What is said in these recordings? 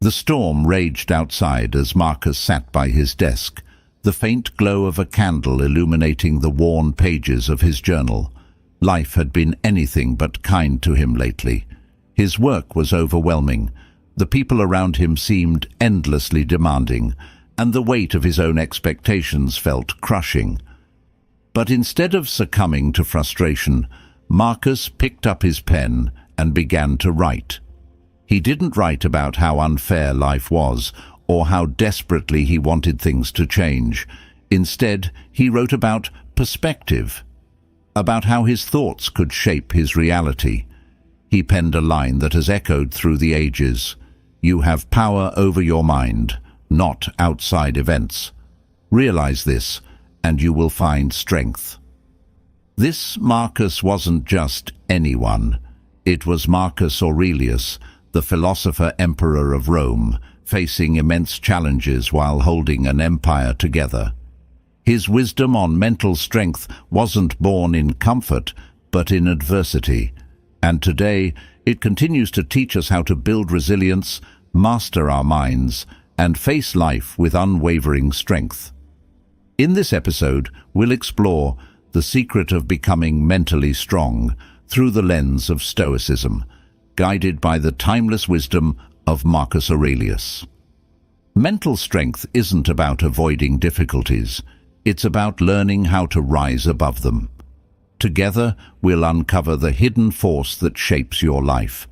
The storm raged outside as Marcus sat by his desk, the faint glow of a candle illuminating the worn pages of his journal. Life had been anything but kind to him lately. His work was overwhelming. The people around him seemed endlessly demanding, and the weight of his own expectations felt crushing. But instead of succumbing to frustration, Marcus picked up his pen and began to write. He didn't write about how unfair life was or how desperately he wanted things to change. Instead, he wrote about perspective, about how his thoughts could shape his reality. He penned a line that has echoed through the ages: "You have power over your mind, not outside events. Realize this, and you will find strength." This Marcus wasn't just anyone. It was Marcus Aurelius, the philosopher-emperor of Rome, facing immense challenges while holding an empire together. His wisdom on mental strength wasn't born in comfort, but in adversity. And today, it continues to teach us how to build resilience, master our minds, and face life with unwavering strength. In this episode, we'll explore the secret of becoming mentally strong through the lens of Stoicism, guided by the timeless wisdom of Marcus Aurelius. Mental strength isn't about avoiding difficulties. It's about learning how to rise above them. Together, we'll uncover the hidden force that shapes your life,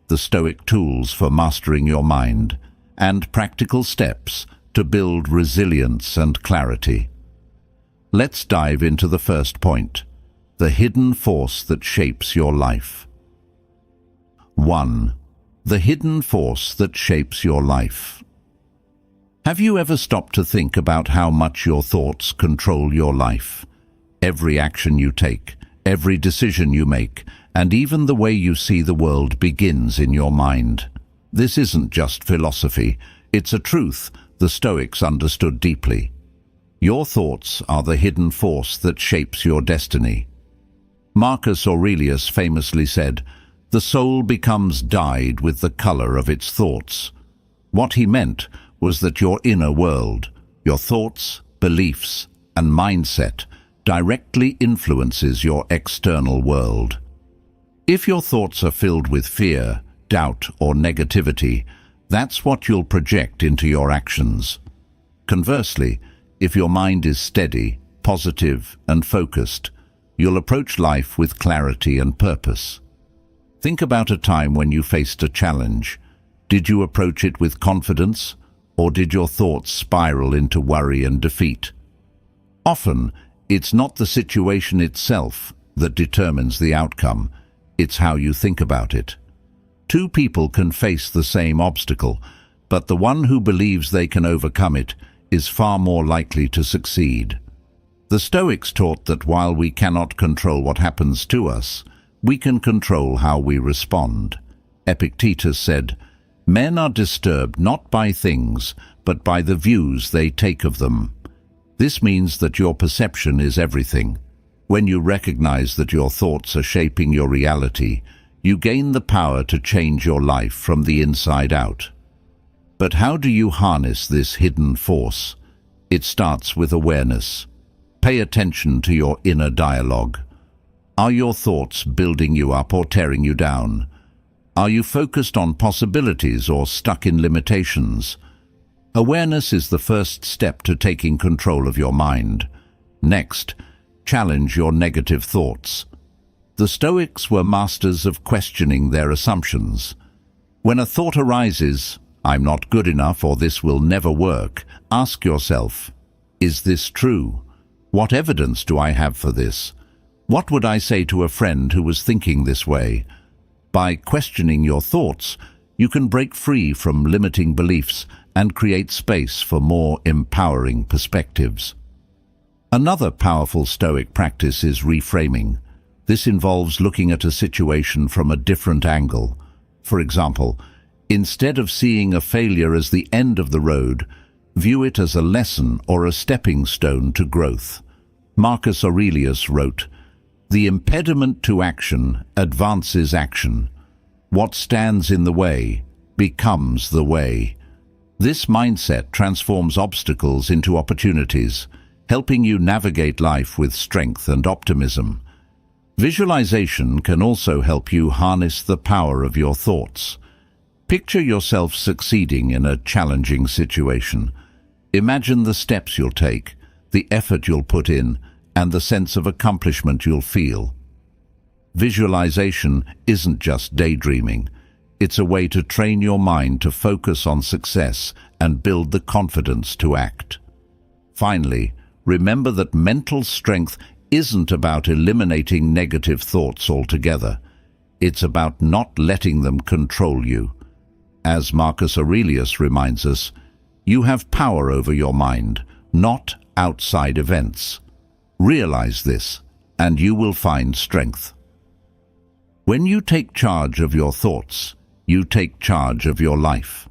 the Stoic tools for mastering your mind, and practical steps to build resilience and clarity. Let's dive into the first point: the hidden force that shapes your life. 1. The hidden force that shapes your life. Have you ever stopped to think about how much your thoughts control your life? Every action you take, every decision you make, and even the way you see the world begins in your mind. This isn't just philosophy, it's a truth the Stoics understood deeply. Your thoughts are the hidden force that shapes your destiny. Marcus Aurelius famously said, "The soul becomes dyed with the color of its thoughts." What he meant was that your inner world, your thoughts, beliefs, and mindset directly influences your external world. If your thoughts are filled with fear, doubt, or negativity, that's what you'll project into your actions. Conversely, if your mind is steady, positive, and focused, you'll approach life with clarity and purpose. Think about a time when you faced a challenge. Did you approach it with confidence, or did your thoughts spiral into worry and defeat? Often, it's not the situation itself that determines the outcome, it's how you think about it. Two people can face the same obstacle, but the one who believes they can overcome it is far more likely to succeed. The Stoics taught that while we cannot control what happens to us, we can control how we respond. Epictetus said, "Men are disturbed not by things, but by the views they take of them." This means that your perception is everything. When you recognize that your thoughts are shaping your reality, you gain the power to change your life from the inside out. But how do you harness this hidden force? It starts with awareness. Pay attention to your inner dialogue. Are your thoughts building you up or tearing you down? Are you focused on possibilities or stuck in limitations? Awareness is the first step to taking control of your mind. Next, challenge your negative thoughts. The Stoics were masters of questioning their assumptions. When a thought arises, "I'm not good enough," or "this will never work," ask yourself, is this true? What evidence do I have for this? What would I say to a friend who was thinking this way? By questioning your thoughts, you can break free from limiting beliefs and create space for more empowering perspectives. Another powerful Stoic practice is reframing. This involves looking at a situation from a different angle. For example, instead of seeing a failure as the end of the road, view it as a lesson or a stepping stone to growth. Marcus Aurelius wrote, "The impediment to action advances action. What stands in the way becomes the way." This mindset transforms obstacles into opportunities, helping you navigate life with strength and optimism. Visualization can also help you harness the power of your thoughts. Picture yourself succeeding in a challenging situation. Imagine the steps you'll take, the effort you'll put in, and the sense of accomplishment you'll feel. Visualization isn't just daydreaming. It's a way to train your mind to focus on success and build the confidence to act. Finally, remember that mental strength isn't about eliminating negative thoughts altogether. It's about not letting them control you. As Marcus Aurelius reminds us, you have power over your mind, not outside events. Realize this, and you will find strength. When you take charge of your thoughts, you take charge of your life.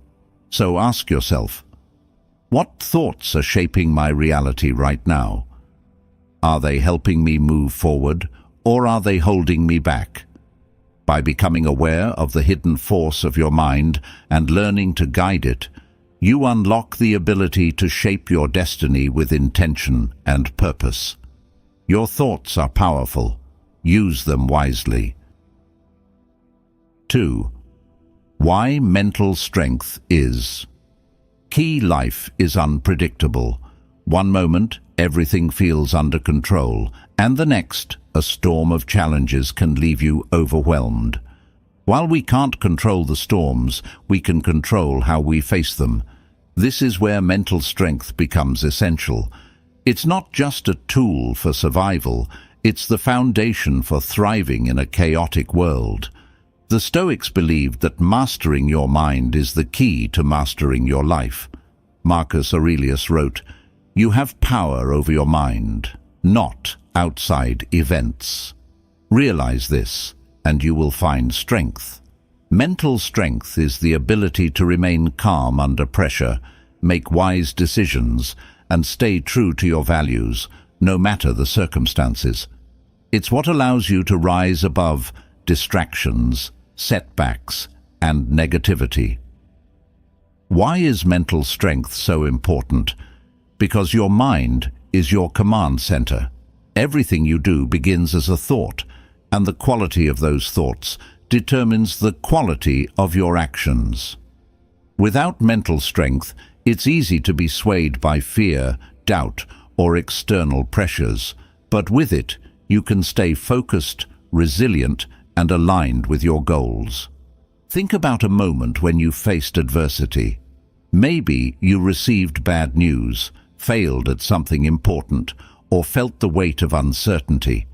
So ask yourself, what thoughts are shaping my reality right now? Are they helping me move forward, or are they holding me back? By becoming aware of the hidden force of your mind and learning to guide it, you unlock the ability to shape your destiny with intention and purpose. Your thoughts are powerful. Use them wisely. 2. Why mental strength is. Key life is unpredictable. One moment, everything feels under control, and the next, a storm of challenges can leave you overwhelmed. While we can't control the storms, we can control how we face them. This is where mental strength becomes essential. It's not just a tool for survival, it's the foundation for thriving in a chaotic world. The Stoics believed that mastering your mind is the key to mastering your life. Marcus Aurelius wrote, "You have power over your mind, not outside events." Realize this, and you will find strength. Mental strength is the ability to remain calm under pressure, make wise decisions, and stay true to your values, no matter the circumstances. It's what allows you to rise above distractions, setbacks, and negativity. Why is mental strength so important? Because your mind is your command center. Everything you do begins as a thought, and the quality of those thoughts determines the quality of your actions. Without mental strength, it's easy to be swayed by fear, doubt, or external pressures, but with it, you can stay focused, resilient, and aligned with your goals. Think about a moment when you faced adversity. Maybe you received bad news, failed at something important, or felt the weight of uncertainty.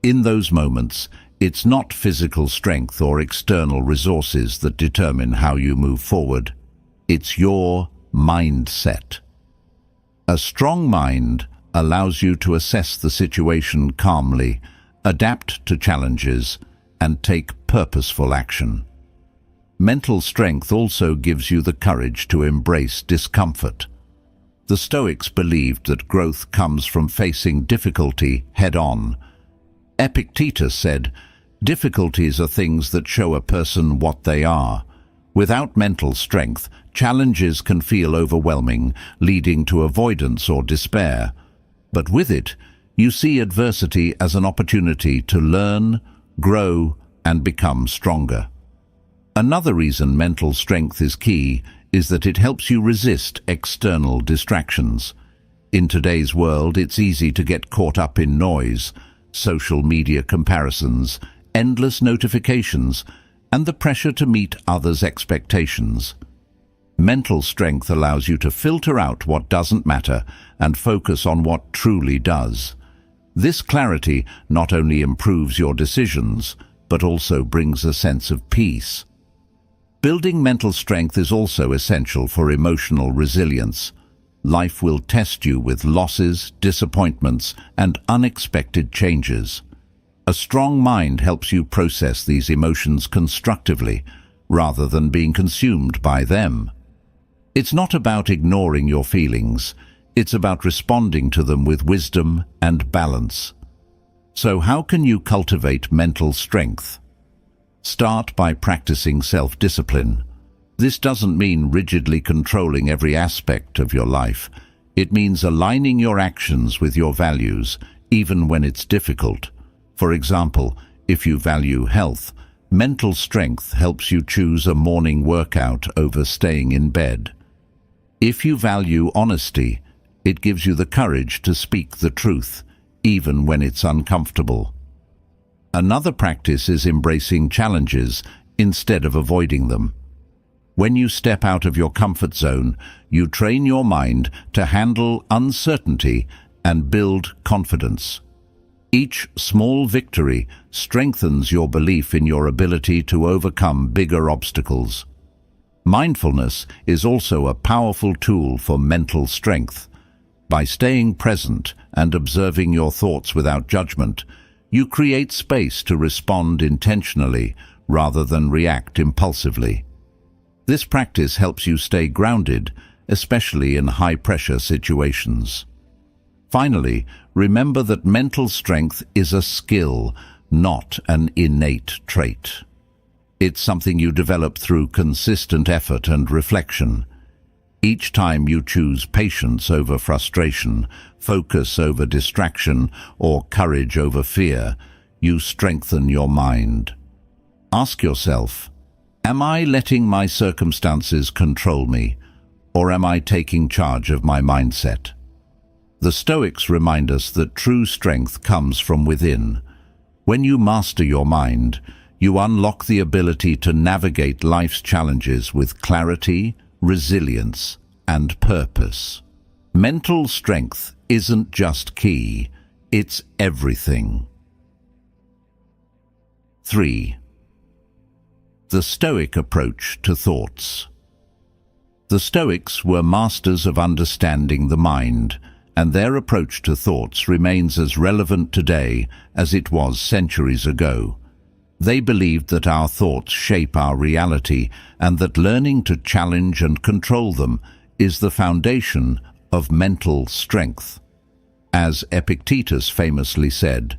In those moments, it's not physical strength or external resources that determine how you move forward. It's your mindset. A strong mind allows you to assess the situation calmly, adapt to challenges, and take purposeful action. Mental strength also gives you the courage to embrace discomfort. The Stoics believed that growth comes from facing difficulty head-on. Epictetus said, "Difficulties are things that show a person what they are." Without mental strength, challenges can feel overwhelming, leading to avoidance or despair. But with it, you see adversity as an opportunity to learn, grow, and become stronger. Another reason mental strength is key is that it helps you resist external distractions. In today's world, it's easy to get caught up in noise, social media comparisons, endless notifications, and the pressure to meet others' expectations. Mental strength allows you to filter out what doesn't matter and focus on what truly does. This clarity not only improves your decisions, but also brings a sense of peace. Building mental strength is also essential for emotional resilience. Life will test you with losses, disappointments, and unexpected changes. A strong mind helps you process these emotions constructively, rather than being consumed by them. It's not about ignoring your feelings. It's about responding to them with wisdom and balance. So how can you cultivate mental strength? Start by practicing self-discipline. This doesn't mean rigidly controlling every aspect of your life. It means aligning your actions with your values, even when it's difficult. For example, if you value health, mental strength helps you choose a morning workout over staying in bed. If you value honesty, it gives you the courage to speak the truth, even when it's uncomfortable. Another practice is embracing challenges instead of avoiding them. When you step out of your comfort zone, you train your mind to handle uncertainty and build confidence. Each small victory strengthens your belief in your ability to overcome bigger obstacles. Mindfulness is also a powerful tool for mental strength. By staying present and observing your thoughts without judgment, you create space to respond intentionally rather than react impulsively. This practice helps you stay grounded, especially in high-pressure situations. Finally, remember that mental strength is a skill, not an innate trait. It's something you develop through consistent effort and reflection. Each time you choose patience over frustration, focus over distraction, or courage over fear, you strengthen your mind. Ask yourself, am I letting my circumstances control me, or am I taking charge of my mindset? The Stoics remind us that true strength comes from within. When you master your mind, you unlock the ability to navigate life's challenges with clarity, resilience, and purpose. Mental strength isn't just key, it's everything. 3. The Stoic approach to thoughts. The Stoics were masters of understanding the mind, and their approach to thoughts remains as relevant today as it was centuries ago. They believed that our thoughts shape our reality and that learning to challenge and control them is the foundation of mental strength. As Epictetus famously said,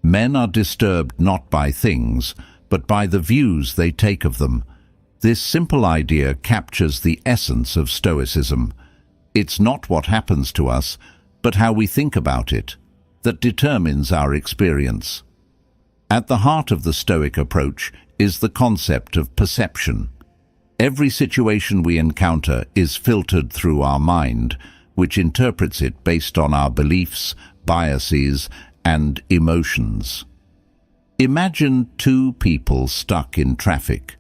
"Men are disturbed not by things, but by the views they take of them." This simple idea captures the essence of Stoicism. It's not what happens to us, but how we think about it, that determines our experience. At the heart of the Stoic approach is the concept of perception. Every situation we encounter is filtered through our mind, which interprets it based on our beliefs, biases, and emotions. Imagine two people stuck in traffic.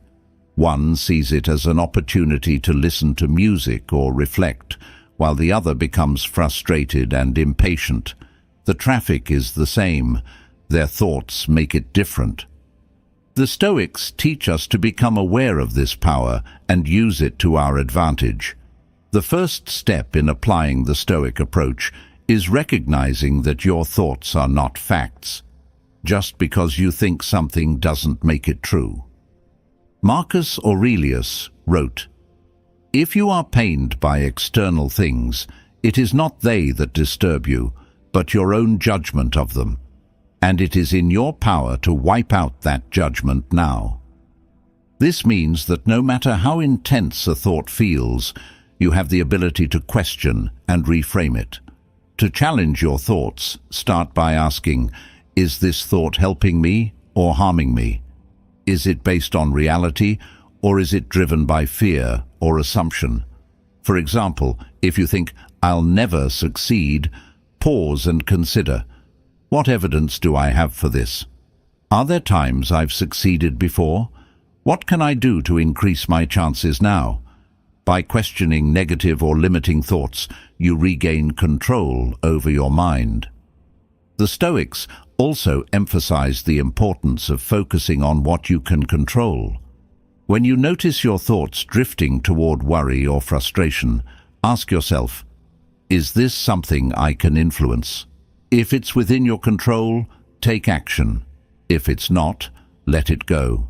One sees it as an opportunity to listen to music or reflect, while the other becomes frustrated and impatient. The traffic is the same. Their thoughts make it different. The Stoics teach us to become aware of this power and use it to our advantage. The first step in applying the Stoic approach is recognizing that your thoughts are not facts. Just because you think something doesn't make it true. Marcus Aurelius wrote, "If you are pained by external things, it is not they that disturb you, but your own judgment of them. And it is in your power to wipe out that judgment now." This means that no matter how intense a thought feels, you have the ability to question and reframe it. To challenge your thoughts, start by asking, is this thought helping me or harming me? Is it based on reality, or is it driven by fear or assumption? For example, if you think, "I'll never succeed," pause and consider, what evidence do I have for this? Are there times I've succeeded before? What can I do to increase my chances now? By questioning negative or limiting thoughts, you regain control over your mind. The Stoics also emphasize the importance of focusing on what you can control. When you notice your thoughts drifting toward worry or frustration, ask yourself, is this something I can influence? If it's within your control, take action. If it's not, let it go.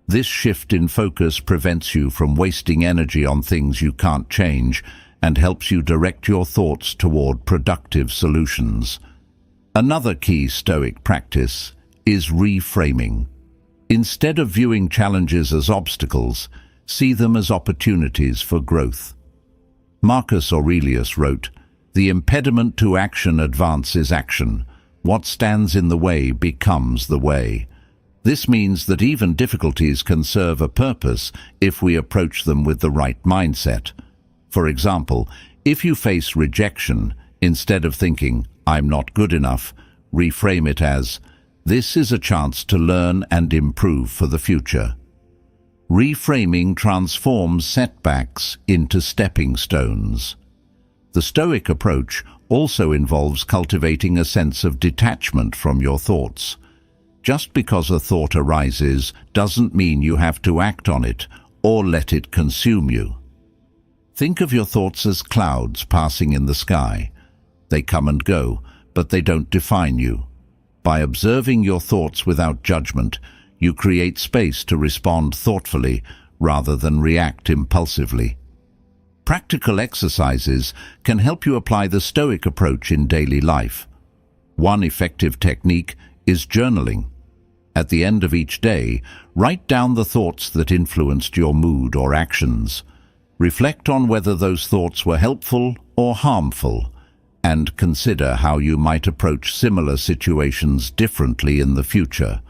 This shift in focus prevents you from wasting energy on things you can't change and helps you direct your thoughts toward productive solutions. Another key Stoic practice is reframing. Instead of viewing challenges as obstacles, See them as opportunities for growth. Marcus Aurelius wrote, "The impediment to action advances action. What stands in the way becomes the way." This means that even difficulties can serve a purpose if we approach them with the right mindset. For example, if you face rejection, instead of thinking, "I'm not good enough," reframe it as, "This is a chance to learn and improve for the future." Reframing transforms setbacks into stepping stones. The Stoic approach also involves cultivating a sense of detachment from your thoughts. Just because a thought arises doesn't mean you have to act on it or let it consume you. Think of your thoughts as clouds passing in the sky. They come and go, but they don't define you. By observing your thoughts without judgment, you create space to respond thoughtfully rather than react impulsively. Practical exercises can help you apply the Stoic approach in daily life. One effective technique is journaling. At the end of each day, write down the thoughts that influenced your mood or actions. Reflect on whether those thoughts were helpful or harmful, and consider how you might approach similar situations differently in the future.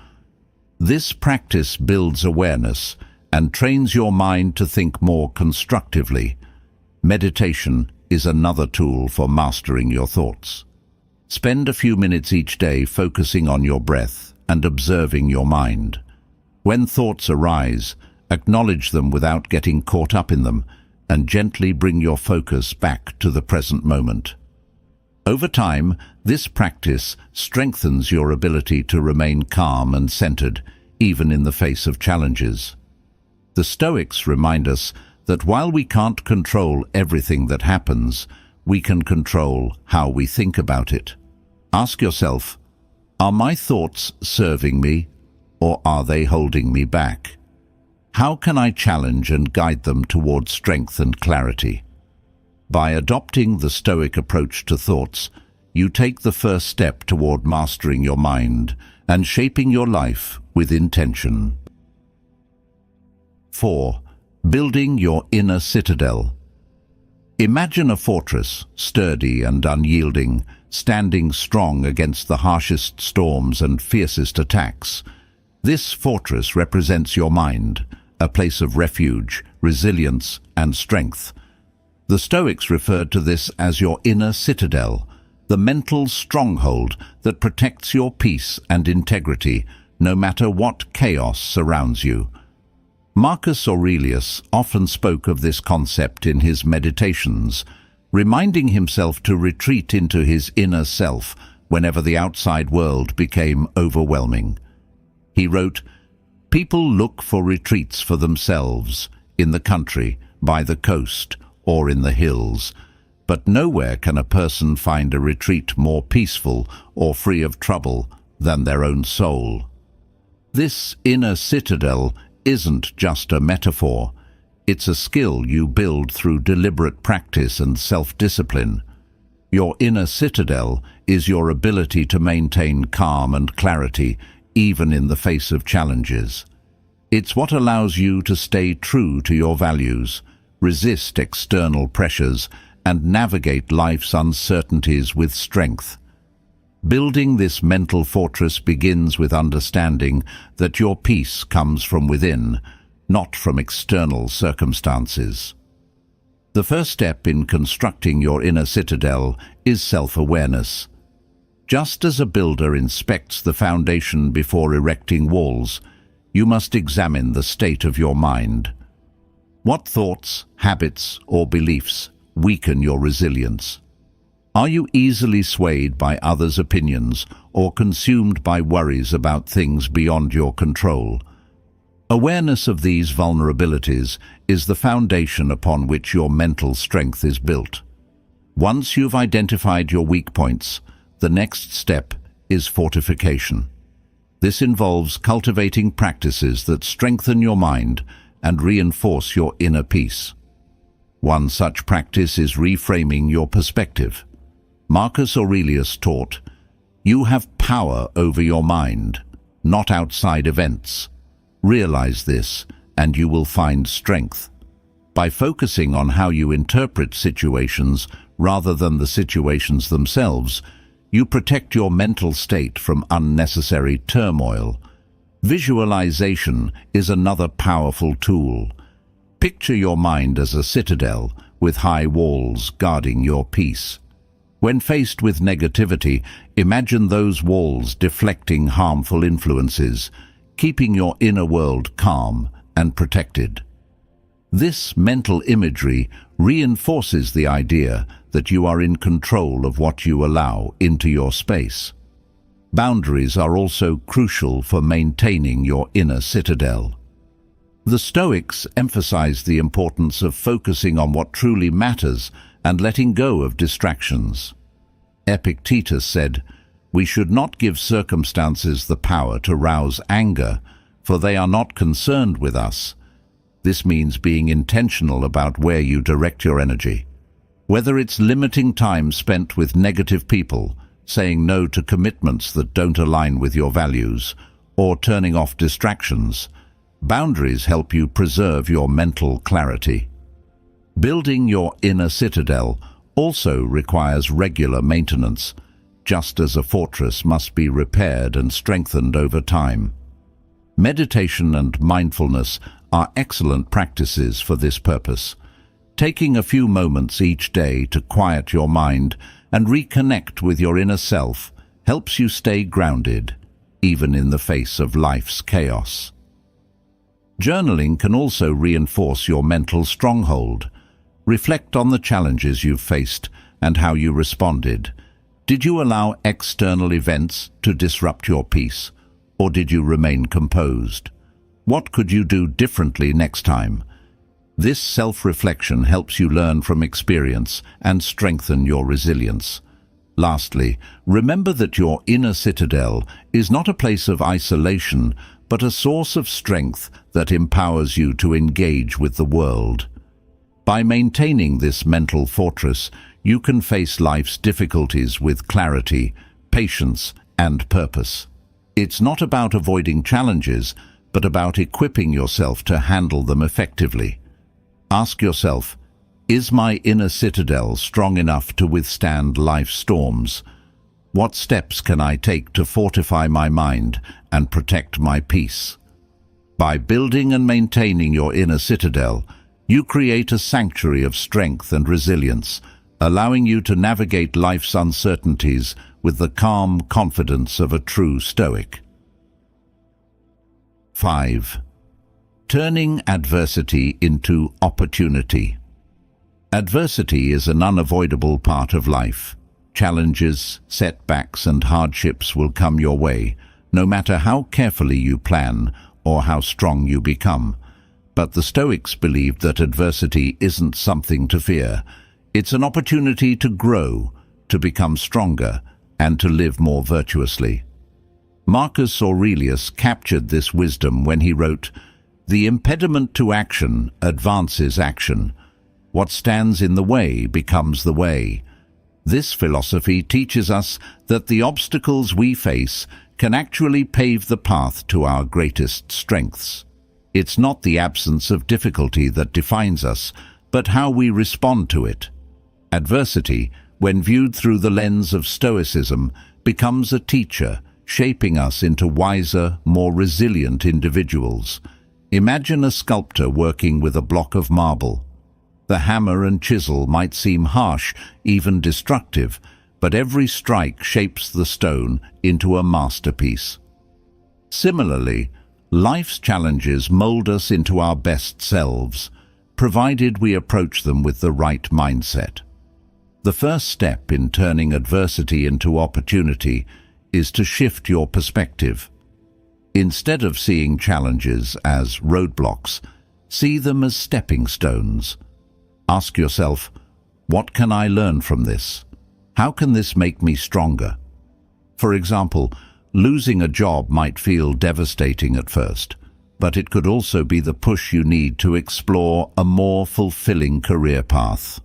This practice builds awareness and trains your mind to think more constructively. Meditation is another tool for mastering your thoughts. Spend a few minutes each day focusing on your breath and observing your mind. When thoughts arise, acknowledge them without getting caught up in them, and gently bring your focus back to the present moment. Over time, this practice strengthens your ability to remain calm and centered, even in the face of challenges. The Stoics remind us that while we can't control everything that happens, we can control how we think about it. Ask yourself, are my thoughts serving me, or are they holding me back? How can I challenge and guide them toward strength and clarity? By adopting the Stoic approach to thoughts, you take the first step toward mastering your mind and shaping your life with intention. 4. Building your inner citadel. Imagine a fortress, sturdy and unyielding, standing strong against the harshest storms and fiercest attacks. This fortress represents your mind, a place of refuge, resilience, and strength. The Stoics referred to this as your inner citadel, the mental stronghold that protects your peace and integrity, no matter what chaos surrounds you. Marcus Aurelius often spoke of this concept in his meditations, reminding himself to retreat into his inner self whenever the outside world became overwhelming. He wrote, "People look for retreats for themselves, in the country, by the coast, or in the hills, but nowhere can a person find a retreat more peaceful or free of trouble than their own soul." This inner citadel isn't just a metaphor. It's a skill you build through deliberate practice and self-discipline. Your inner citadel is your ability to maintain calm and clarity even in the face of challenges. It's what allows you to stay true to your values, resist external pressures, and navigate life's uncertainties with strength. Building this mental fortress begins with understanding that your peace comes from within, not from external circumstances. The first step in constructing your inner citadel is self-awareness. Just as a builder inspects the foundation before erecting walls, you must examine the state of your mind. What thoughts, habits, or beliefs weaken your resilience? Are you easily swayed by others' opinions or consumed by worries about things beyond your control? Awareness of these vulnerabilities is the foundation upon which your mental strength is built. Once you've identified your weak points, the next step is fortification. This involves cultivating practices that strengthen your mind and reinforce your inner peace. One such practice is reframing your perspective. Marcus Aurelius taught, "You have power over your mind, not outside events. Realize this and you will find strength. By focusing on how you interpret situations rather than the situations themselves, you protect your mental state from unnecessary turmoil. Visualization is another powerful tool. Picture your mind as a citadel with high walls guarding your peace. When faced with negativity, imagine those walls deflecting harmful influences, keeping your inner world calm and protected. This mental imagery reinforces the idea that you are in control of what you allow into your space. Boundaries are also crucial for maintaining your inner citadel. The Stoics emphasize the importance of focusing on what truly matters and letting go of distractions. Epictetus said, "We should not give circumstances the power to rouse anger, for they are not concerned with us." This means being intentional about where you direct your energy. Whether it's limiting time spent with negative people, saying no to commitments that don't align with your values, or turning off distractions, boundaries help you preserve your mental clarity. Building your inner citadel also requires regular maintenance, just as a fortress must be repaired and strengthened over time. Meditation and mindfulness are excellent practices for this purpose. Taking a few moments each day to quiet your mind and reconnect with your inner self helps you stay grounded, even in the face of life's chaos. Journaling can also reinforce your mental stronghold. Reflect on the challenges you've faced and how you responded. Did you allow external events to disrupt your peace, or did you remain composed? What could you do differently next time? This self-reflection helps you learn from experience and strengthen your resilience. Lastly, remember that your inner citadel is not a place of isolation, but a source of strength that empowers you to engage with the world. By maintaining this mental fortress, you can face life's difficulties with clarity, patience, and purpose. It's not about avoiding challenges, but about equipping yourself to handle them effectively. Ask yourself, is my inner citadel strong enough to withstand life's storms? What steps can I take to fortify my mind and protect my peace? By building and maintaining your inner citadel, you create a sanctuary of strength and resilience, allowing you to navigate life's uncertainties with the calm confidence of a true Stoic. 5. Turning adversity into opportunity. Adversity is an unavoidable part of life. Challenges, setbacks, and hardships will come your way, no matter how carefully you plan or how strong you become. But the Stoics believed that adversity isn't something to fear. It's an opportunity to grow, to become stronger, and to live more virtuously. Marcus Aurelius captured this wisdom when he wrote, "The impediment to action advances action. What stands in the way becomes the way." This philosophy teaches us that the obstacles we face can actually pave the path to our greatest strengths. It's not the absence of difficulty that defines us, but how we respond to it. Adversity, when viewed through the lens of Stoicism, becomes a teacher, shaping us into wiser, more resilient individuals. Imagine a sculptor working with a block of marble. The hammer and chisel might seem harsh, even destructive, but every strike shapes the stone into a masterpiece. Similarly, life's challenges mold us into our best selves, provided we approach them with the right mindset. The first step in turning adversity into opportunity is to shift your perspective. Instead of seeing challenges as roadblocks, see them as stepping stones. Ask yourself, what can I learn from this? How can this make me stronger? For example, losing a job might feel devastating at first, but it could also be the push you need to explore a more fulfilling career path.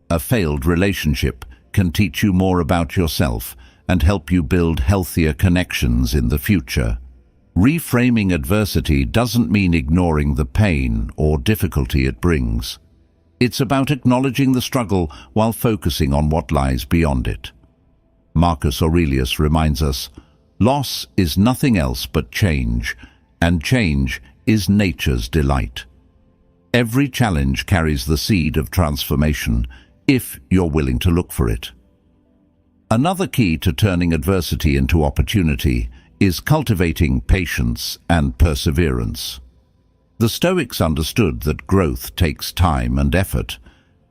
A failed relationship can teach you more about yourself and help you build healthier connections in the future. Reframing adversity doesn't mean ignoring the pain or difficulty it brings. It's about acknowledging the struggle while focusing on what lies beyond it. Marcus Aurelius reminds us, "Loss is nothing else but change, and change is nature's delight." Every challenge carries the seed of transformation, if you're willing to look for it. Another key to turning adversity into opportunity is cultivating patience and perseverance. The Stoics understood that growth takes time and effort.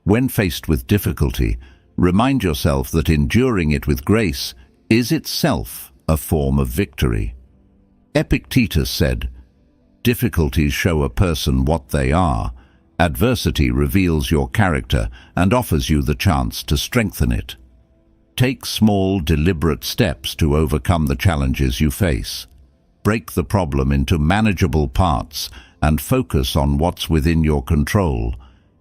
When faced with difficulty, remind yourself that enduring it with grace is itself a form of victory. Epictetus said, "Difficulties show a person what they are. Adversity reveals your character and offers you the chance to strengthen it." Take small, deliberate steps to overcome the challenges you face. Break the problem into manageable parts and focus on what's within your control.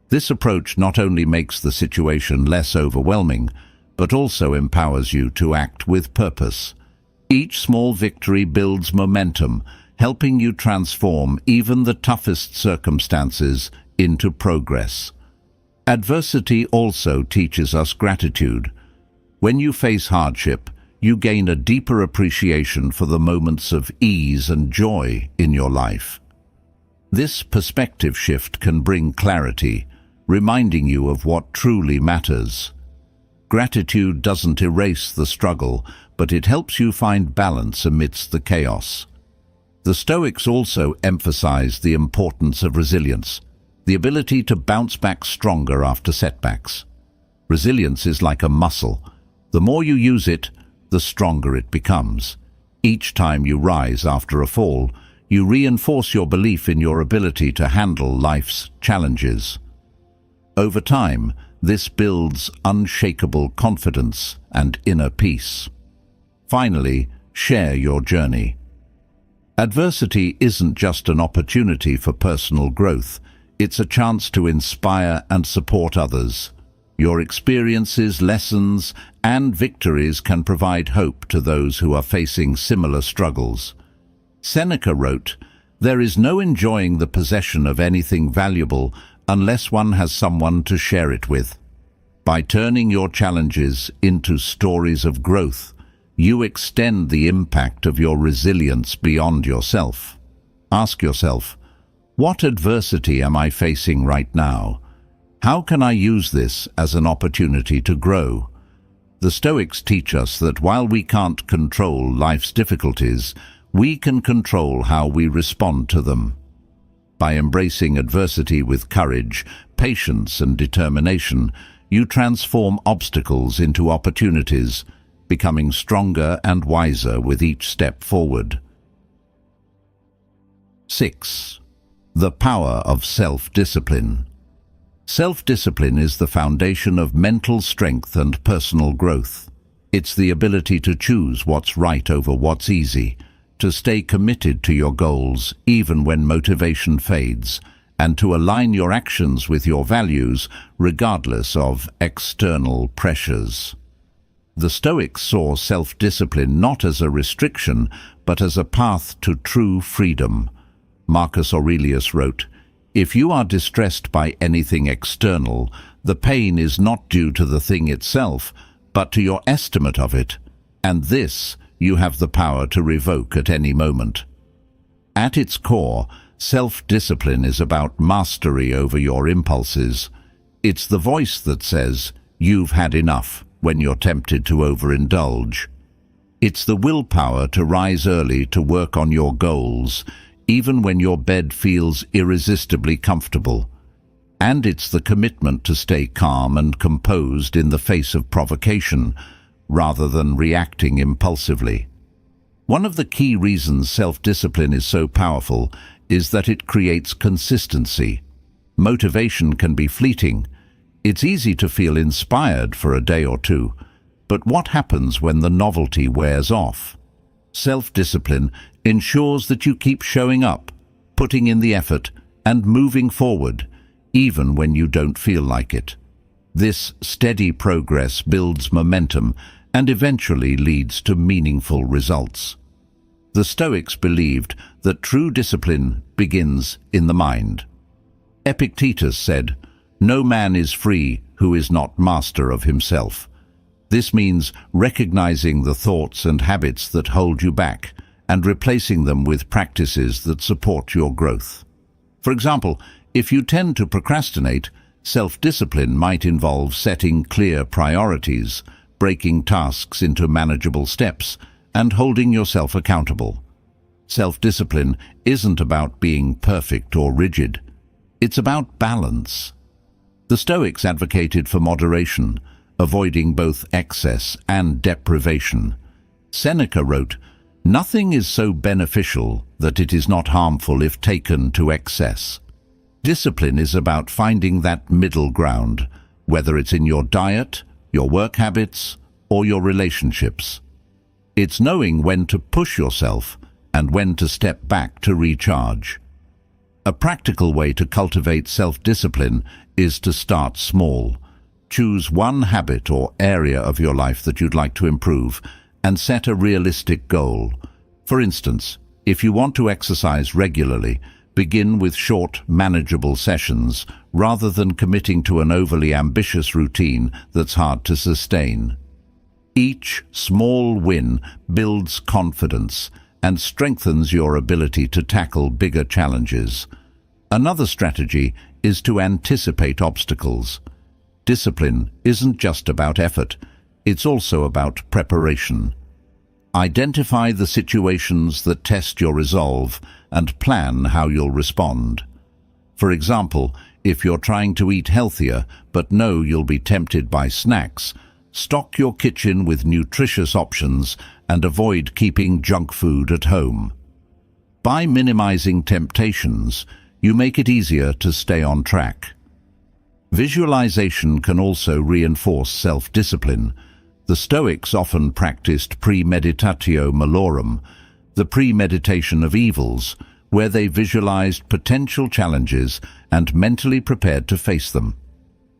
This approach not only makes the situation less overwhelming, but also empowers you to act with purpose. Each small victory builds momentum, helping you transform even the toughest circumstances into progress. Adversity also teaches us gratitude. When you face hardship, you gain a deeper appreciation for the moments of ease and joy in your life. This perspective shift can bring clarity, reminding you of what truly matters. Gratitude doesn't erase the struggle, but it helps you find balance amidst the chaos. The Stoics also emphasized the importance of resilience, the ability to bounce back stronger after setbacks. Resilience is like a muscle. The more you use it, the stronger it becomes. Each time you rise after a fall, you reinforce your belief in your ability to handle life's challenges. Over time, this builds unshakable confidence and inner peace. Finally, share your journey. Adversity isn't just an opportunity for personal growth, it's a chance to inspire and support others. Your experiences, lessons, and victories can provide hope to those who are facing similar struggles. Seneca wrote, "There is no enjoying the possession of anything valuable unless one has someone to share it with." By turning your challenges into stories of growth, you extend the impact of your resilience beyond yourself. Ask yourself, what adversity am I facing right now? How can I use this as an opportunity to grow? The Stoics teach us that while we can't control life's difficulties, we can control how we respond to them. By embracing adversity with courage, patience, and determination, you transform obstacles into opportunities, becoming stronger and wiser with each step forward. 6. The power of self-discipline. Self-discipline is the foundation of mental strength and personal growth. It's the ability to choose what's right over what's easy, to stay committed to your goals even when motivation fades, and to align your actions with your values regardless of external pressures. The Stoics saw self-discipline not as a restriction, but as a path to true freedom. Marcus Aurelius wrote, "If you are distressed by anything external, the pain is not due to the thing itself, but to your estimate of it, and this you have the power to revoke at any moment." At its core, self-discipline is about mastery over your impulses. It's the voice that says, "You've had enough," when you're tempted to overindulge. It's the willpower to rise early to work on your goals, even when your bed feels irresistibly comfortable. And it's the commitment to stay calm and composed in the face of provocation, rather than reacting impulsively. One of the key reasons self-discipline is so powerful is that it creates consistency. Motivation can be fleeting. It's easy to feel inspired for a day or two, but what happens when the novelty wears off? Self-discipline ensures that you keep showing up, putting in the effort, and moving forward, even when you don't feel like it. This steady progress builds momentum and eventually leads to meaningful results. The Stoics believed that true discipline begins in the mind. Epictetus said, "No man is free who is not master of himself." This means recognizing the thoughts and habits that hold you back and replacing them with practices that support your growth. For example, if you tend to procrastinate, self-discipline might involve setting clear priorities, breaking tasks into manageable steps, and holding yourself accountable. Self-discipline isn't about being perfect or rigid. It's about balance. The Stoics advocated for moderation, avoiding both excess and deprivation. Seneca wrote, "Nothing is so beneficial that it is not harmful if taken to excess." Discipline is about finding that middle ground, whether it's in your diet, your work habits, or your relationships. It's knowing when to push yourself and when to step back to recharge. A practical way to cultivate self-discipline is to start small. Choose one habit or area of your life that you'd like to improve and set a realistic goal. For instance, if you want to exercise regularly, begin with short, manageable sessions rather than committing to an overly ambitious routine that's hard to sustain. Each small win builds confidence and strengthens your ability to tackle bigger challenges. Another strategy is to anticipate obstacles. Discipline isn't just about effort, it's also about preparation. Identify the situations that test your resolve and plan how you'll respond. For example, if you're trying to eat healthier but know you'll be tempted by snacks, stock your kitchen with nutritious options and avoid keeping junk food at home. By minimizing temptations, you make it easier to stay on track. Visualization can also reinforce self-discipline. The Stoics often practiced premeditatio malorum, the premeditation of evils, where they visualized potential challenges and mentally prepared to face them.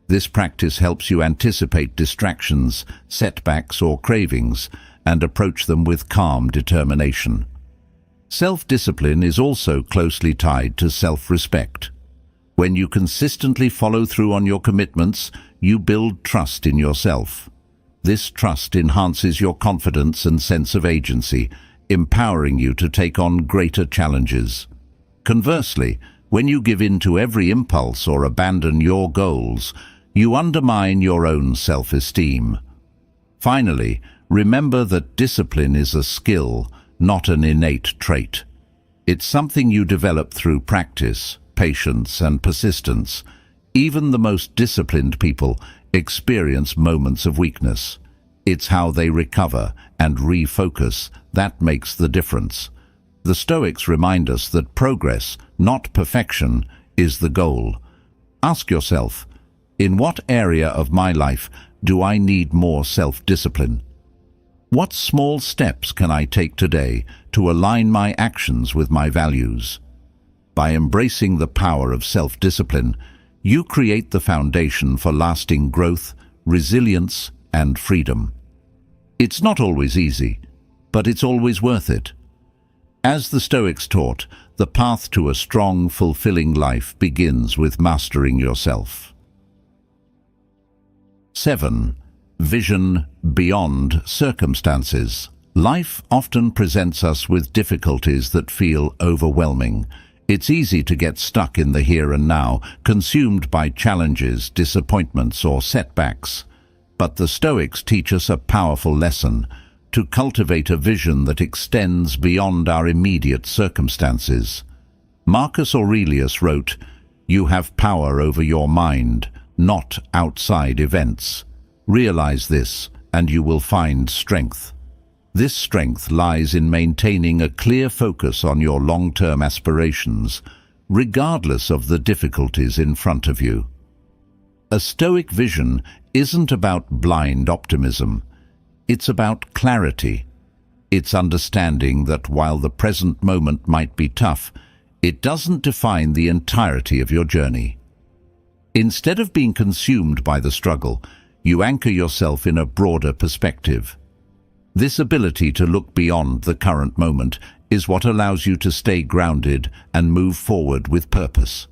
This practice helps you anticipate distractions, setbacks, or cravings, and approach them with calm determination. Self-discipline is also closely tied to self-respect. When you consistently follow through on your commitments, you build trust in yourself. This trust enhances your confidence and sense of agency, empowering you to take on greater challenges. Conversely, when you give in to every impulse or abandon your goals, you undermine your own self-esteem. Finally, remember that discipline is a skill, not an innate trait. It's something you develop through practice, patience, and persistence. Even the most disciplined people experience moments of weakness. It's how they recover and refocus that makes the difference. The Stoics remind us that progress, not perfection, is the goal. Ask yourself, in what area of my life do I need more self-discipline? What small steps can I take today to align my actions with my values? By embracing the power of self-discipline, you create the foundation for lasting growth, resilience, and freedom. It's not always easy, but it's always worth it. As the Stoics taught, the path to a strong, fulfilling life begins with mastering yourself. 7. Vision beyond circumstances. Life often presents us with difficulties that feel overwhelming. It's easy to get stuck in the here and now, consumed by challenges, disappointments, or setbacks. But the Stoics teach us a powerful lesson: to cultivate a vision that extends beyond our immediate circumstances. Marcus Aurelius wrote, "You have power over your mind, not outside events. Realize this, and you will find strength." This strength lies in maintaining a clear focus on your long-term aspirations, regardless of the difficulties in front of you. A Stoic vision isn't about blind optimism. It's about clarity. It's understanding that while the present moment might be tough, it doesn't define the entirety of your journey. Instead of being consumed by the struggle, you anchor yourself in a broader perspective. This ability to look beyond the current moment is what allows you to stay grounded and move forward with purpose.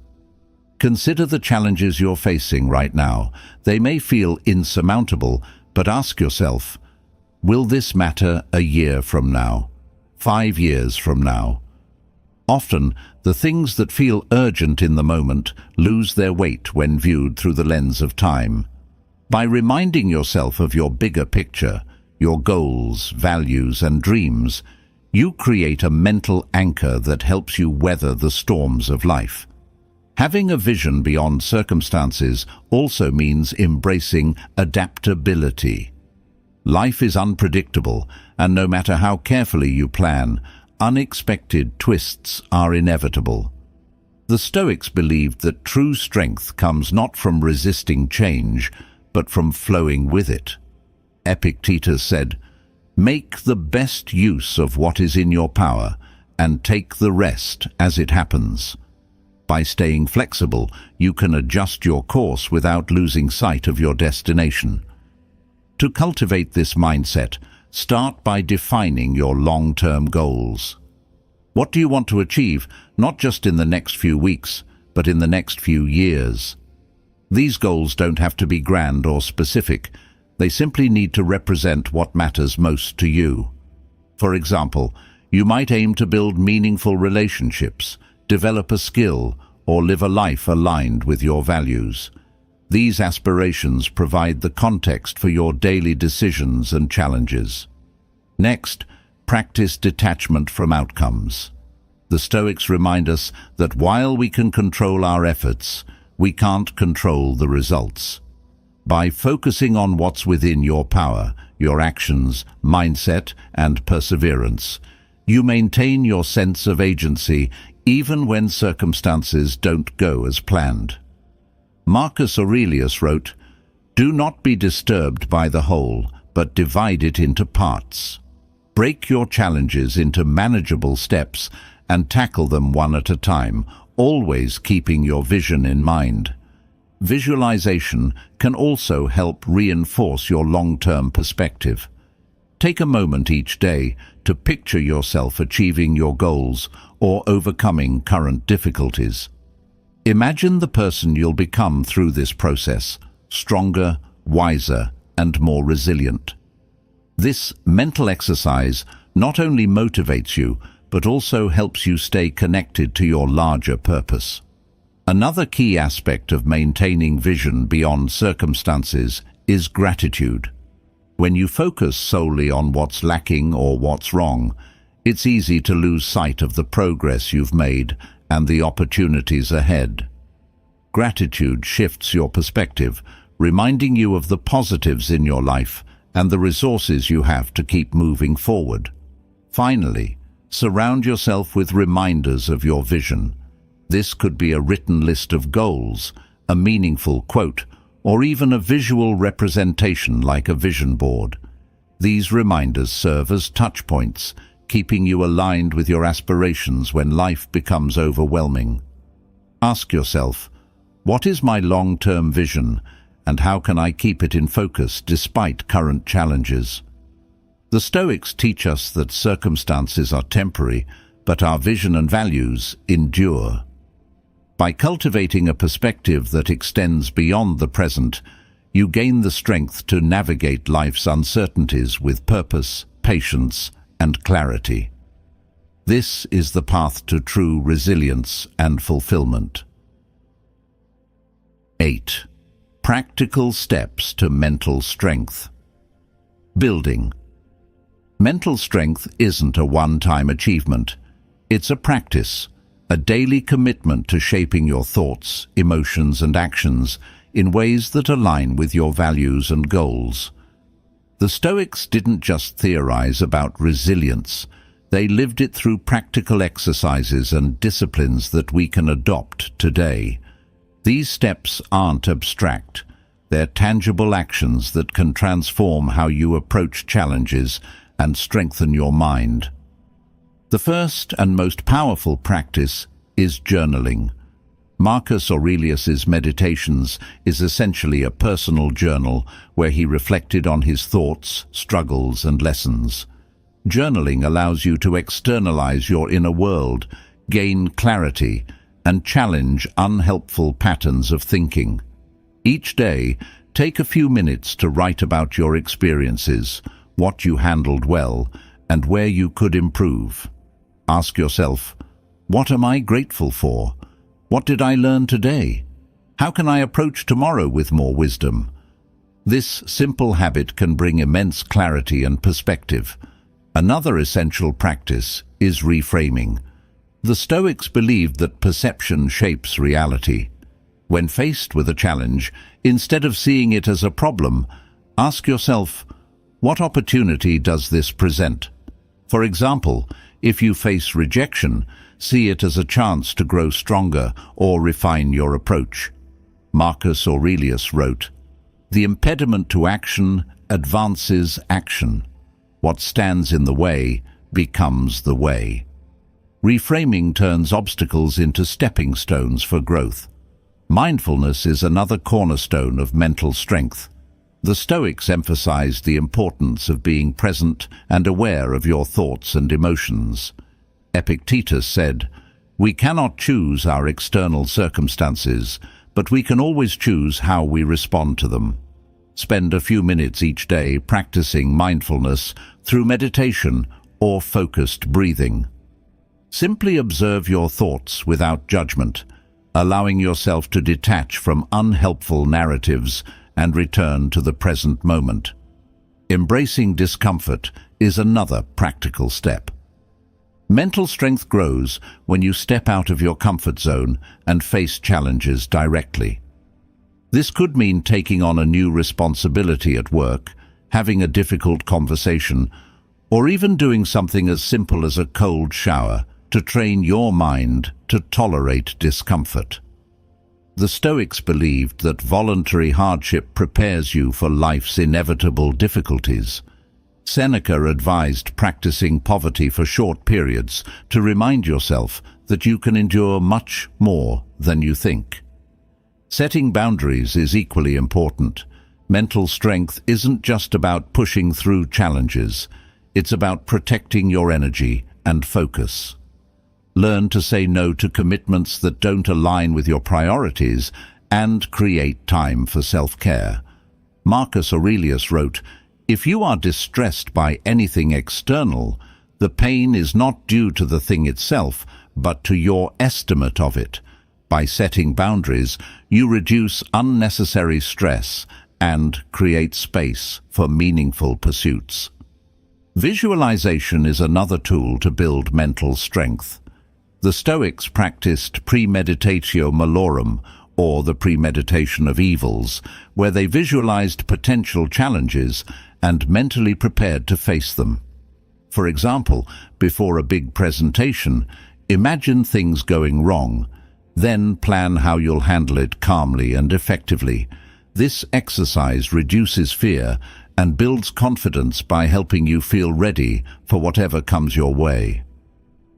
Consider the challenges you're facing right now. They may feel insurmountable, but ask yourself, will this matter a year from now? 5 years from now? Often, the things that feel urgent in the moment lose their weight when viewed through the lens of time. By reminding yourself of your bigger picture, your goals, values, and dreams, you create a mental anchor that helps you weather the storms of life. Having a vision beyond circumstances also means embracing adaptability. Life is unpredictable, and no matter how carefully you plan, unexpected twists are inevitable. The Stoics believed that true strength comes not from resisting change, but from flowing with it. Epictetus said, "Make the best use of what is in your power, and take the rest as it happens." By staying flexible, you can adjust your course without losing sight of your destination. To cultivate this mindset, start by defining your long-term goals. What do you want to achieve, not just in the next few weeks, but in the next few years? These goals don't have to be grand or specific. They simply need to represent what matters most to you. For example, you might aim to build meaningful relationships, develop a skill, or live a life aligned with your values. These aspirations provide the context for your daily decisions and challenges. Next, practice detachment from outcomes. The Stoics remind us that while we can control our efforts, we can't control the results. By focusing on what's within your power, your actions, mindset, and perseverance, you maintain your sense of agency even when circumstances don't go as planned. Marcus Aurelius wrote, "Do not be disturbed by the whole, but divide it into parts. Break your challenges into manageable steps and tackle them one at a time, always keeping your vision in mind." Visualization can also help reinforce your long-term perspective. Take a moment each day to picture yourself achieving your goals or overcoming current difficulties. Imagine the person you'll become through this process, stronger, wiser, and more resilient. This mental exercise not only motivates you, but also helps you stay connected to your larger purpose. Another key aspect of maintaining vision beyond circumstances is gratitude. When you focus solely on what's lacking or what's wrong, it's easy to lose sight of the progress you've made and the opportunities ahead. Gratitude shifts your perspective, reminding you of the positives in your life and the resources you have to keep moving forward. Finally, surround yourself with reminders of your vision. This could be a written list of goals, a meaningful quote, or even a visual representation like a vision board. These reminders serve as touch points, keeping you aligned with your aspirations when life becomes overwhelming. Ask yourself, what is my long-term vision, and how can I keep it in focus despite current challenges? The Stoics teach us that circumstances are temporary, but our vision and values endure. By cultivating a perspective that extends beyond the present, you gain the strength to navigate life's uncertainties with purpose, patience, and clarity. This is the path to true resilience and fulfillment. 8. Practical steps to mental strength. Building. Mental strength isn't a one-time achievement. It's a practice, a daily commitment to shaping your thoughts, emotions, and actions in ways that align with your values and goals. The Stoics didn't just theorize about resilience. They lived it through practical exercises and disciplines that we can adopt today. These steps aren't abstract. They're tangible actions that can transform how you approach challenges and strengthen your mind. The first and most powerful practice is journaling. Marcus Aurelius's Meditations is essentially a personal journal where he reflected on his thoughts, struggles, and lessons. Journaling allows you to externalize your inner world, gain clarity, and challenge unhelpful patterns of thinking. Each day, take a few minutes to write about your experiences, what you handled well, and where you could improve. Ask yourself, what am I grateful for? What did I learn today? How can I approach tomorrow with more wisdom? This simple habit can bring immense clarity and perspective. Another essential practice is reframing. The Stoics believed that perception shapes reality. When faced with a challenge, instead of seeing it as a problem, ask yourself, what opportunity does this present? For example, if you face rejection, see it as a chance to grow stronger or refine your approach. Marcus Aurelius wrote, "The impediment to action advances action. What stands in the way becomes the way." Reframing turns obstacles into stepping stones for growth. Mindfulness is another cornerstone of mental strength. The Stoics emphasized the importance of being present and aware of your thoughts and emotions. Epictetus said, "We cannot choose our external circumstances, but we can always choose how we respond to them." Spend a few minutes each day practicing mindfulness through meditation or focused breathing. Simply observe your thoughts without judgment, allowing yourself to detach from unhelpful narratives and return to the present moment. Embracing discomfort is another practical step. Mental strength grows when you step out of your comfort zone and face challenges directly. This could mean taking on a new responsibility at work, having a difficult conversation, or even doing something as simple as a cold shower to train your mind to tolerate discomfort. The Stoics believed that voluntary hardship prepares you for life's inevitable difficulties. Seneca advised practicing poverty for short periods to remind yourself that you can endure much more than you think. Setting boundaries is equally important. Mental strength isn't just about pushing through challenges. It's about protecting your energy and focus. Learn to say no to commitments that don't align with your priorities and create time for self-care. Marcus Aurelius wrote, "If you are distressed by anything external, the pain is not due to the thing itself, but to your estimate of it. By setting boundaries, you reduce unnecessary stress and create space for meaningful pursuits." Visualization is another tool to build mental strength. The Stoics practiced premeditatio malorum, or the premeditation of evils, where they visualized potential challenges and mentally prepared to face them. For example, before a big presentation, imagine things going wrong, then plan how you'll handle it calmly and effectively. This exercise reduces fear and builds confidence by helping you feel ready for whatever comes your way.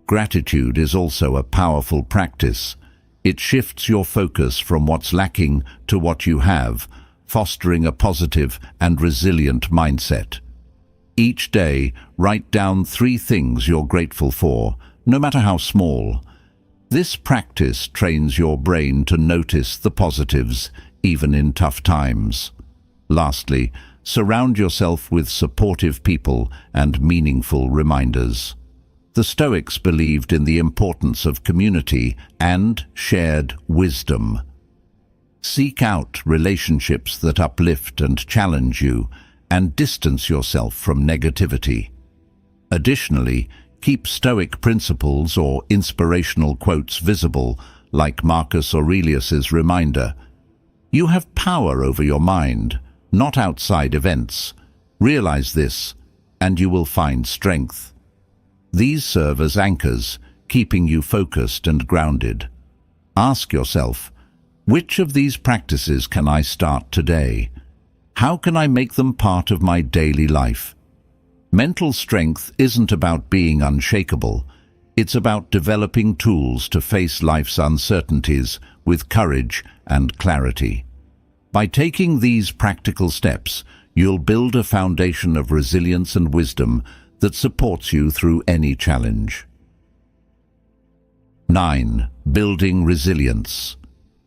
Gratitude is also a powerful practice. It shifts your focus from what's lacking to what you have, fostering a positive and resilient mindset. Each day, write down 3 things you're grateful for, no matter how small. This practice trains your brain to notice the positives, even in tough times. Lastly, surround yourself with supportive people and meaningful reminders. The Stoics believed in the importance of community and shared wisdom. Seek out relationships that uplift and challenge you, and distance yourself from negativity. Additionally, keep Stoic principles or inspirational quotes visible, like Marcus Aurelius's reminder. You have power over your mind, not outside events. Realize this, and you will find strength. These serve as anchors, keeping you focused and grounded. Ask yourself, which of these practices can I start today? How can I make them part of my daily life? Mental strength isn't about being unshakable. It's about developing tools to face life's uncertainties with courage and clarity. By taking these practical steps, you'll build a foundation of resilience and wisdom that supports you through any challenge. 9. Building resilience.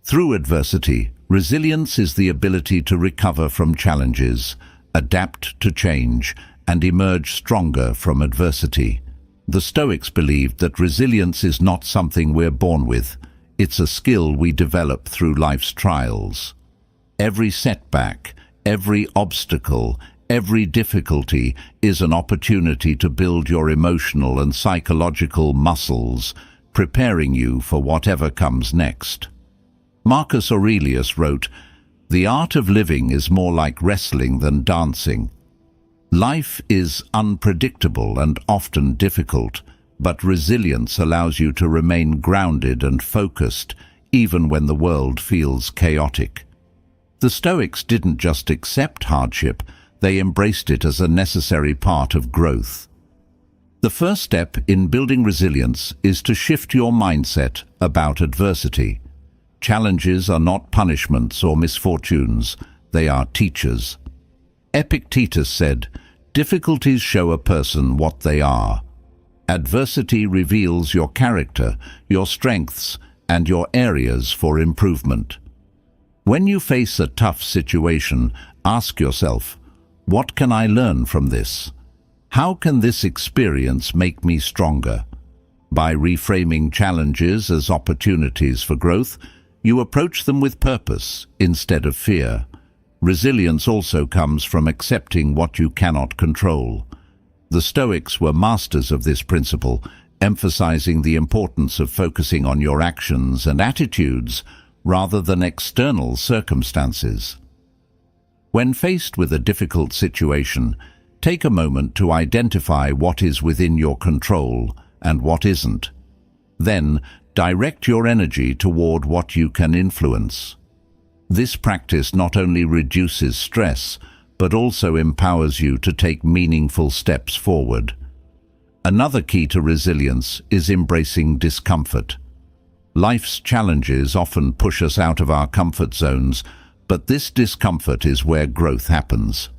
Through adversity, resilience is the ability to recover from challenges, adapt to change, and emerge stronger from adversity. The Stoics believed that resilience is not something we're born with. It's a skill we develop through life's trials. Every setback, every obstacle, every difficulty is an opportunity to build your emotional and psychological muscles, preparing you for whatever comes next. Marcus Aurelius wrote, "The art of living is more like wrestling than dancing." Life is unpredictable and often difficult, but resilience allows you to remain grounded and focused even when the world feels chaotic. The Stoics didn't just accept hardship, they embraced it as a necessary part of growth. The first step in building resilience is to shift your mindset about adversity. Challenges are not punishments or misfortunes, they are teachers. Epictetus said, "Difficulties show a person what they are. Adversity reveals your character, your strengths, and your areas for improvement." When you face a tough situation, ask yourself, what can I learn from this? How can this experience make me stronger? By reframing challenges as opportunities for growth, you approach them with purpose instead of fear. Resilience also comes from accepting what you cannot control. The Stoics were masters of this principle, emphasizing the importance of focusing on your actions and attitudes rather than external circumstances. When faced with a difficult situation, take a moment to identify what is within your control and what isn't. Then, direct your energy toward what you can influence. This practice not only reduces stress, but also empowers you to take meaningful steps forward. Another key to resilience is embracing discomfort. Life's challenges often push us out of our comfort zones, but this discomfort is where growth happens.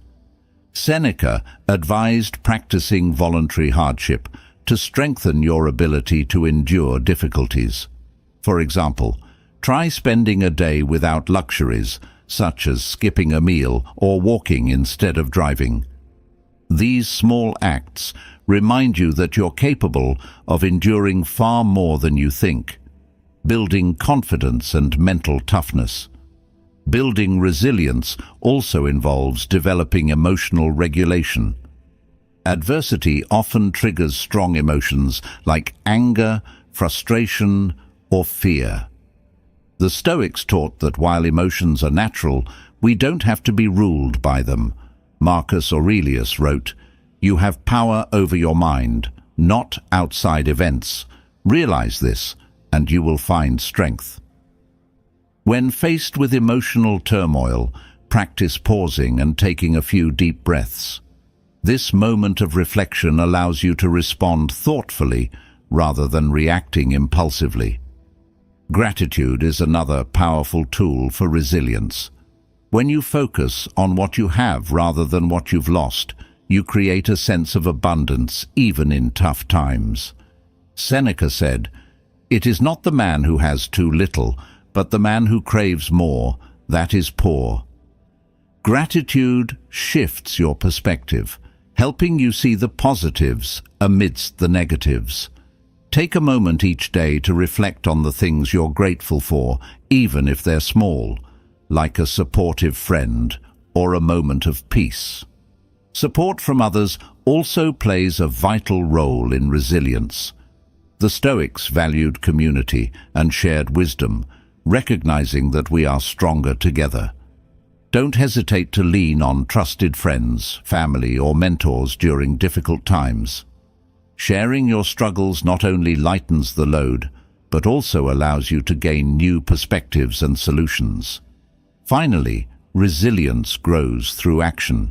Seneca advised practicing voluntary hardship to strengthen your ability to endure difficulties. For example, try spending a day without luxuries, such as skipping a meal or walking instead of driving. These small acts remind you that you're capable of enduring far more than you think, building confidence and mental toughness. Building resilience also involves developing emotional regulation. Adversity often triggers strong emotions like anger, frustration, or fear. The Stoics taught that while emotions are natural, we don't have to be ruled by them. Marcus Aurelius wrote, "You have power over your mind, not outside events. Realize this, and you will find strength." When faced with emotional turmoil, practice pausing and taking a few deep breaths. This moment of reflection allows you to respond thoughtfully rather than reacting impulsively. Gratitude is another powerful tool for resilience. When you focus on what you have rather than what you've lost, you create a sense of abundance even in tough times. Seneca said, "It is not the man who has too little, but the man who craves more, that is poor." Gratitude shifts your perspective, helping you see the positives amidst the negatives. Take a moment each day to reflect on the things you're grateful for, even if they're small, like a supportive friend or a moment of peace. Support from others also plays a vital role in resilience. The Stoics valued community and shared wisdom, recognizing that we are stronger together. Don't hesitate to lean on trusted friends, family, or mentors during difficult times. Sharing your struggles not only lightens the load, but also allows you to gain new perspectives and solutions. Finally, resilience grows through action.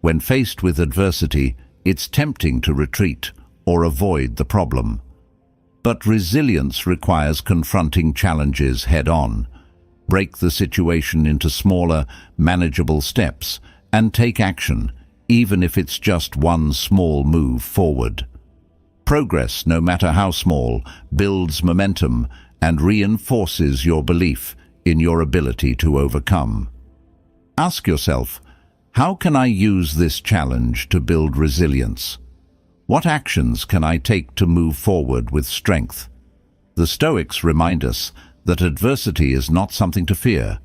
When faced with adversity, it's tempting to retreat or avoid the problem. But resilience requires confronting challenges head-on. Break the situation into smaller, manageable steps and take action, even if it's just one small move forward. Progress, no matter how small, builds momentum and reinforces your belief in your ability to overcome. Ask yourself, how can I use this challenge to build resilience? What actions can I take to move forward with strength? The Stoics remind us that adversity is not something to fear,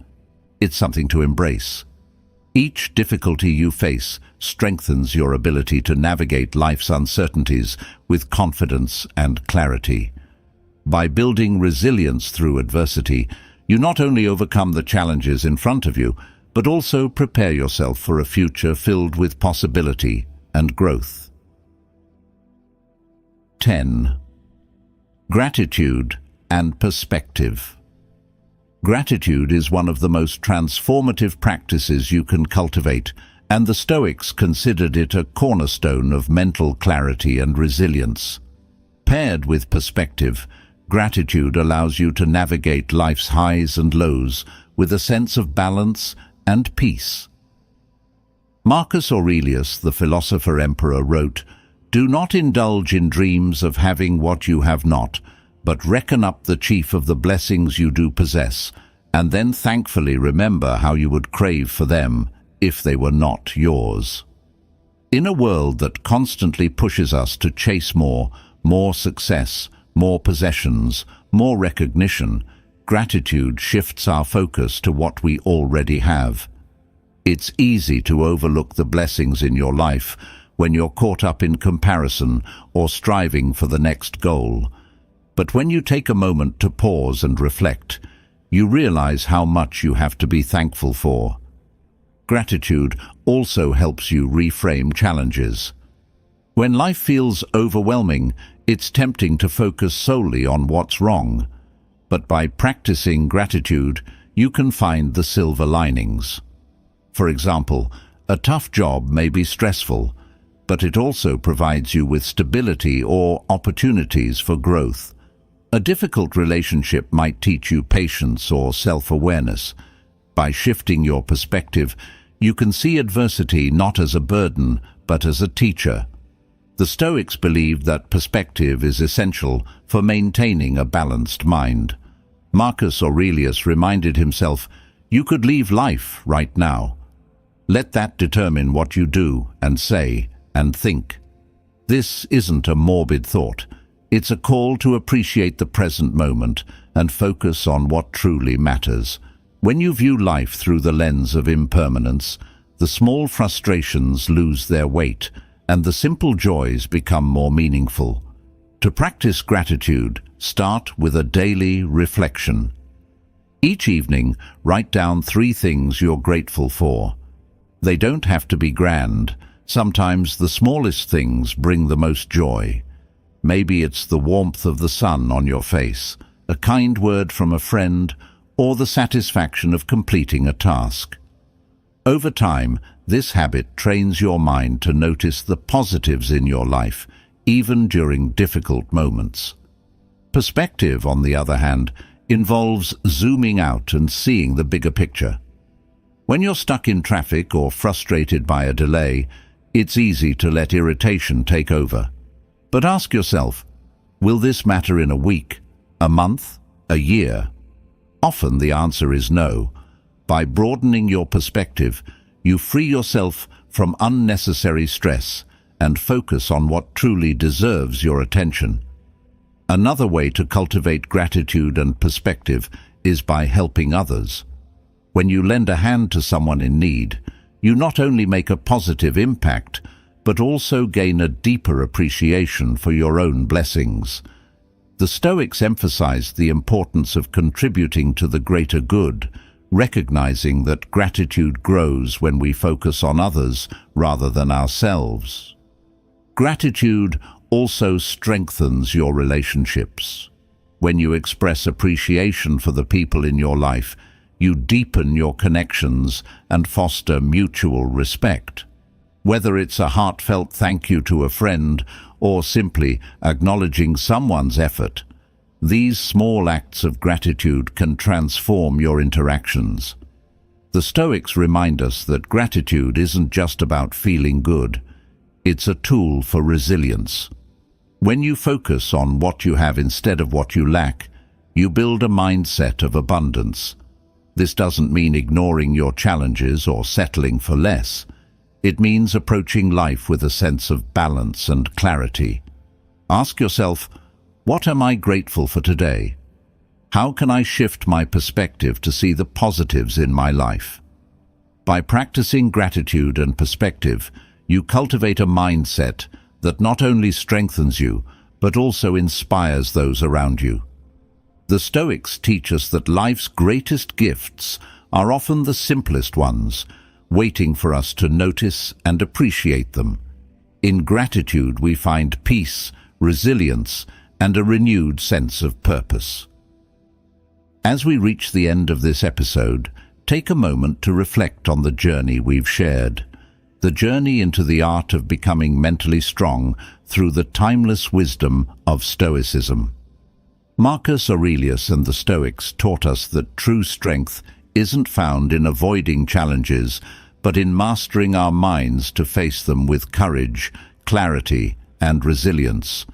it's something to embrace. Each difficulty you face strengthens your ability to navigate life's uncertainties with confidence and clarity. By building resilience through adversity, you not only overcome the challenges in front of you, but also prepare yourself for a future filled with possibility and growth. 10. Gratitude and perspective. Gratitude is one of the most transformative practices you can cultivate, and the Stoics considered it a cornerstone of mental clarity and resilience. Paired with perspective, gratitude allows you to navigate life's highs and lows with a sense of balance and peace. Marcus Aurelius, the philosopher-emperor, wrote, "Do not indulge in dreams of having what you have not, but reckon up the chief of the blessings you do possess, and then thankfully remember how you would crave for them if they were not yours." In a world that constantly pushes us to chase more success, more possessions, more recognition, gratitude shifts our focus to what we already have. It's easy to overlook the blessings in your life when you're caught up in comparison or striving for the next goal. But when you take a moment to pause and reflect, you realize how much you have to be thankful for. Gratitude also helps you reframe challenges. When life feels overwhelming, it's tempting to focus solely on what's wrong. But by practicing gratitude, you can find the silver linings. For example, a tough job may be stressful, but it also provides you with stability or opportunities for growth. A difficult relationship might teach you patience or self-awareness. By shifting your perspective, you can see adversity not as a burden, but as a teacher. The Stoics believed that perspective is essential for maintaining a balanced mind. Marcus Aurelius reminded himself, "You could leave life right now. Let that determine what you do and say and think." This isn't a morbid thought. It's a call to appreciate the present moment and focus on what truly matters. When you view life through the lens of impermanence, the small frustrations lose their weight and the simple joys become more meaningful. To practice gratitude, start with a daily reflection. Each evening, write down 3 things you're grateful for. They don't have to be grand. Sometimes the smallest things bring the most joy. Maybe it's the warmth of the sun on your face, a kind word from a friend, or the satisfaction of completing a task. Over time, this habit trains your mind to notice the positives in your life, even during difficult moments. Perspective, on the other hand, involves zooming out and seeing the bigger picture. When you're stuck in traffic or frustrated by a delay, it's easy to let irritation take over. But ask yourself, will this matter in a week, a month, a year? Often the answer is no. By broadening your perspective, you free yourself from unnecessary stress and focus on what truly deserves your attention. Another way to cultivate gratitude and perspective is by helping others. When you lend a hand to someone in need, you not only make a positive impact, but also gain a deeper appreciation for your own blessings. The Stoics emphasized the importance of contributing to the greater good, recognizing that gratitude grows when we focus on others rather than ourselves. Gratitude also strengthens your relationships. When you express appreciation for the people in your life, you deepen your connections and foster mutual respect. Whether it's a heartfelt thank you to a friend or simply acknowledging someone's effort, these small acts of gratitude can transform your interactions. The Stoics remind us that gratitude isn't just about feeling good. It's a tool for resilience. When you focus on what you have instead of what you lack, you build a mindset of abundance. This doesn't mean ignoring your challenges or settling for less. It means approaching life with a sense of balance and clarity. Ask yourself, what am I grateful for today? How can I shift my perspective to see the positives in my life? By practicing gratitude and perspective, you cultivate a mindset that not only strengthens you, but also inspires those around you. The Stoics teach us that life's greatest gifts are often the simplest ones, waiting for us to notice and appreciate them. In gratitude, we find peace, resilience, and a renewed sense of purpose. As we reach the end of this episode, take a moment to reflect on the journey we've shared. The journey into the art of becoming mentally strong through the timeless wisdom of Stoicism. Marcus Aurelius and the Stoics taught us that true strength isn't found in avoiding challenges, but in mastering our minds to face them with courage, clarity, and resilience.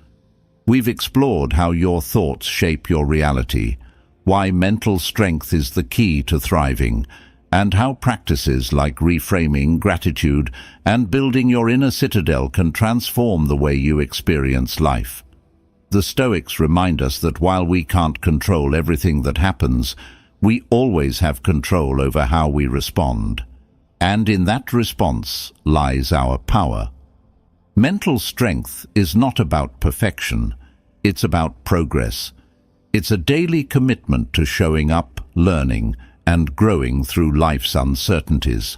We've explored how your thoughts shape your reality, why mental strength is the key to thriving, and how practices like reframing, gratitude, and building your inner citadel can transform the way you experience life. The Stoics remind us that while we can't control everything that happens, we always have control over how we respond. And in that response lies our power. Mental strength is not about perfection, it's about progress. It's a daily commitment to showing up, learning, and growing through life's uncertainties.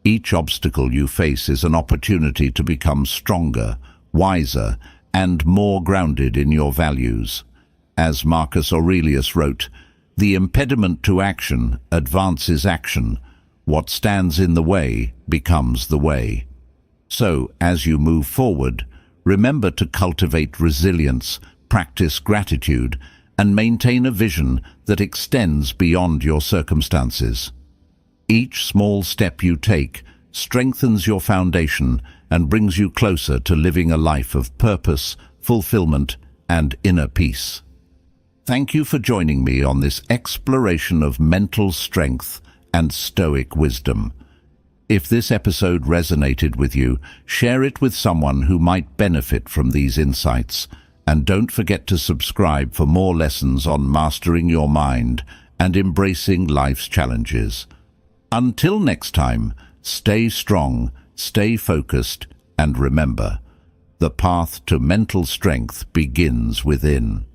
Each obstacle you face is an opportunity to become stronger, wiser, and more grounded in your values. As Marcus Aurelius wrote, "The impediment to action advances action. What stands in the way becomes the way." So, as you move forward, remember to cultivate resilience, practice gratitude, and maintain a vision that extends beyond your circumstances. Each small step you take strengthens your foundation and brings you closer to living a life of purpose, fulfillment, and inner peace. Thank you for joining me on this exploration of mental strength and Stoic wisdom. If this episode resonated with you, share it with someone who might benefit from these insights. And don't forget to subscribe for more lessons on mastering your mind and embracing life's challenges. Until next time, stay strong, stay focused, and remember, the path to mental strength begins within.